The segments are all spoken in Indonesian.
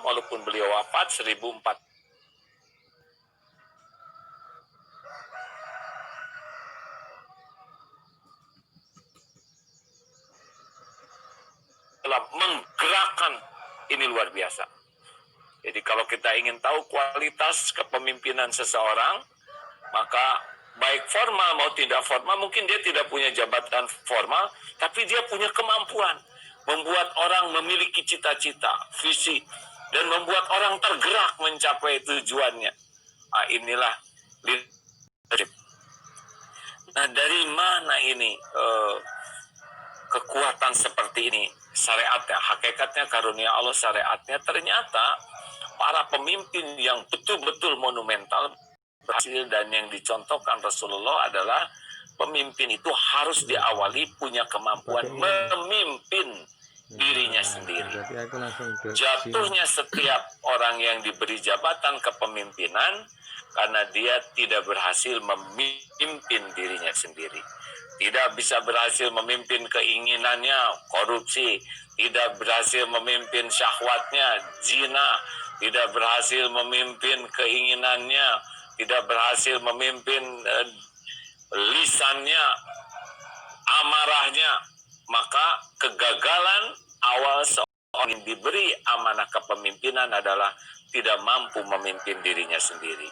walaupun beliau wafat 1004. Telah menggerakkan, ini luar biasa. Jadi kalau kita ingin tahu kualitas kepemimpinan seseorang, maka baik formal mau tidak formal, mungkin dia tidak punya jabatan formal, tapi dia punya kemampuan membuat orang memiliki cita-cita, visi, dan membuat orang tergerak mencapai tujuannya. Nah, inilah leadership. Nah, dari mana ini kekuatan seperti ini? Syariatnya, hakikatnya karunia Allah, syariatnya ternyata para pemimpin yang betul-betul monumental berhasil, dan yang dicontohkan Rasulullah adalah pemimpin itu harus diawali punya kemampuan memimpin dirinya sendiri. Jatuhnya setiap orang yang diberi jabatan kepemimpinan karena dia tidak berhasil memimpin dirinya sendiri. Tidak bisa berhasil memimpin keinginannya, korupsi. Tidak berhasil memimpin syahwatnya, zina. Tidak berhasil memimpin keinginannya, tidak berhasil memimpin lisannya, amarahnya. Maka kegagalan awal seorang yang diberi amanah kepemimpinan adalah tidak mampu memimpin dirinya sendiri.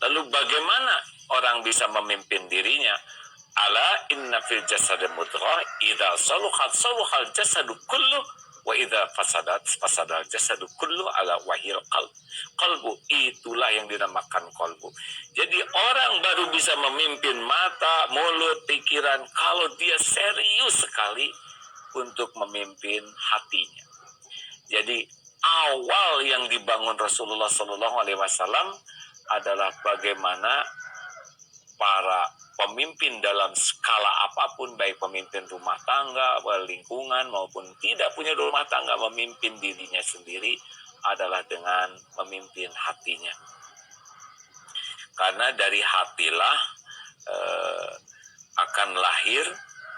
Lalu bagaimana orang bisa memimpin dirinya? Ala inna fil jasadi mudghah idza saluhat saluhal jasadu kullu wa idza fasadat fasadal jasadu kullu ala wahil qalb. Qalbu itulah yang dinamakan qalbu. Jadi orang baru bisa memimpin mata, mulut, pikiran kalau dia serius sekali untuk memimpin hatinya. Jadi awal yang dibangun Rasulullah SAW adalah bagaimana para pemimpin dalam skala apapun, baik pemimpin rumah tangga, lingkungan, maupun tidak punya rumah tangga, memimpin dirinya sendiri adalah dengan memimpin hatinya. Karena dari hatilah akan lahir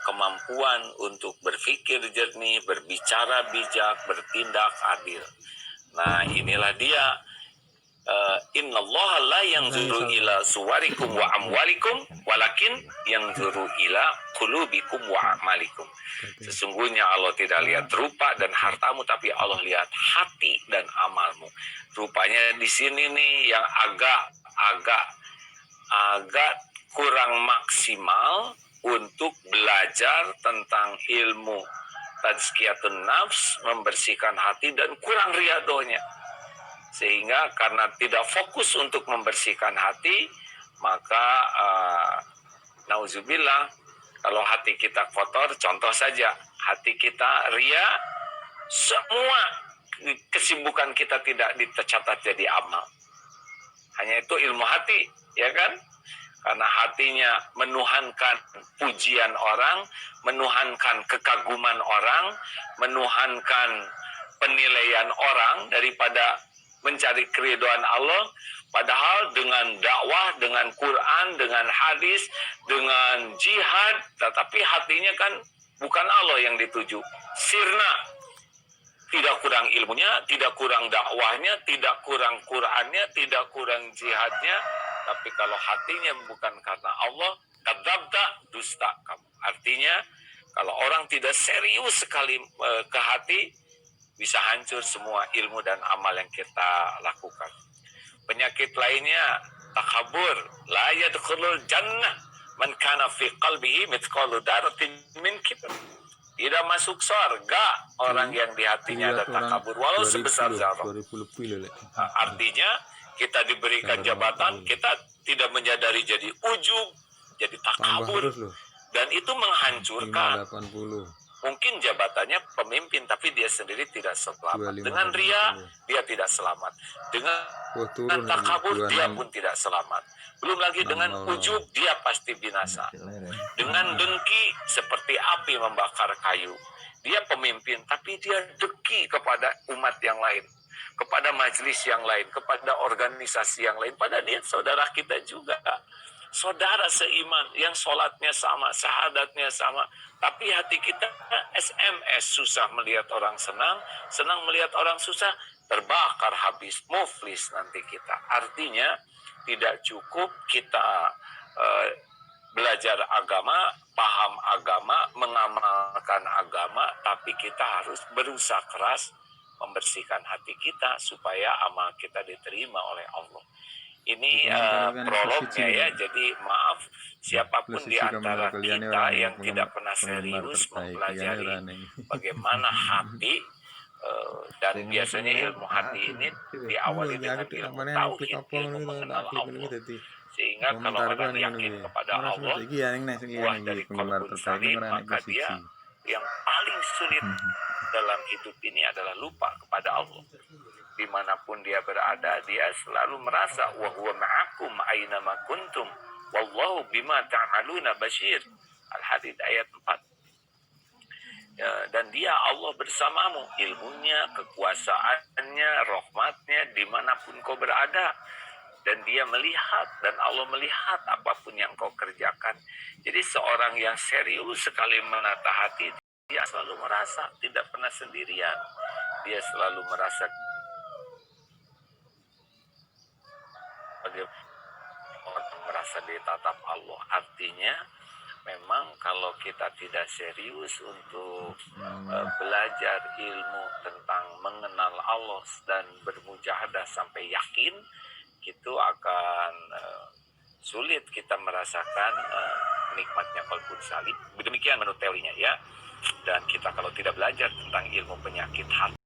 kemampuan untuk berpikir jernih, berbicara bijak, bertindak adil. Nah, inilah dia. Innallaha la yanzuru ila suwarikum wa amwalikum walakin yanzuru ila qulubikum wa amalikum. Sesungguhnya Allah tidak lihat rupa dan hartamu, tapi Allah lihat hati dan amalmu. Rupanya di sini nih yang agak kurang maksimal untuk belajar tentang ilmu tazkiyatun nafs, membersihkan hati, dan kurang riadohnya. Sehingga karena tidak fokus untuk membersihkan hati, maka nauzubillah, kalau hati kita kotor, contoh saja, hati kita ria, semua kesibukan kita tidak dicatat jadi amal. Hanya itu ilmu hati, ya kan? Karena hatinya menuhankan pujian orang, menuhankan kekaguman orang, menuhankan penilaian orang daripada mencari keridhaan Allah. Padahal dengan dakwah, dengan Quran, dengan hadis, dengan jihad, tetapi hatinya kan bukan Allah yang dituju. Sirna, tidak kurang ilmunya, tidak kurang dakwahnya, tidak kurang Qurannya, tidak kurang jihadnya. Tapi kalau hatinya bukan karena Allah, kadzabta, dusta kamu. Artinya kalau orang tidak serius sekali ke hati, bisa hancur semua ilmu dan amal yang kita lakukan. Penyakit lainnya takabur, la yadkhulul jannah man kana fi qalbihi mithqalu dzarratin min kibr. Tidak masuk surga orang yang di hatinya ada takabur walau sebesar zarah. Artinya kita diberikan jabatan, kita tidak menyadari jadi ujub, jadi takabur, dan itu menghancurkan. Mungkin jabatannya pemimpin, tapi dia sendiri tidak selamat. Dengan ria, dia tidak selamat. Dengan takabur, dia pun tidak selamat. Belum lagi dengan ujub, dia pasti binasa. Dengan dengki, seperti api membakar kayu. Dia pemimpin, tapi dia dengki kepada umat yang lain, kepada majelis yang lain, kepada organisasi yang lain. Padahal dia saudara kita juga. Saudara seiman yang sholatnya sama, syahadatnya sama, tapi hati kita SMS, susah melihat orang senang, senang melihat orang susah. terbakar habis, muflis nanti kita. Artinya tidak cukup kita belajar agama, paham agama, mengamalkan agama, tapi kita harus berusaha keras membersihkan hati kita supaya amal kita diterima oleh Allah. Ini prolognya ya, jadi maaf siapapun di antara kita yang tidak pernah serius mempelajari bagaimana hati, dan biasanya ilmu hati ini diawali dengan ilmu tauhid, ilmu mengenal Allah. Sehingga kalau orang yakin kepada Allah, buah dari qalbun salim, maka dia yang paling sulit dalam hidup ini adalah lupa kepada Allah. Dimanapun dia berada, dia selalu merasa wa huwa ma'akum aina ma kuntum wallahu bima ta'maluna basyir. Al-Hadid ayat 4. Dan dia Allah bersamamu, ilmunya, kekuasaannya, rahmatnya dimanapun kau berada. Dan dia melihat, dan Allah melihat apapun yang kau kerjakan. Jadi seorang yang serius sekali menata hati, dia selalu merasa tidak pernah sendirian. Dia selalu merasa merasa ditatap Allah. Artinya memang kalau kita tidak serius untuk belajar ilmu tentang mengenal Allah dan bermujahadah sampai yakin, itu akan sulit kita merasakan nikmatnya qalbun salim. Demikian menurut teorinya ya. Dan kita kalau tidak belajar tentang ilmu penyakit hati,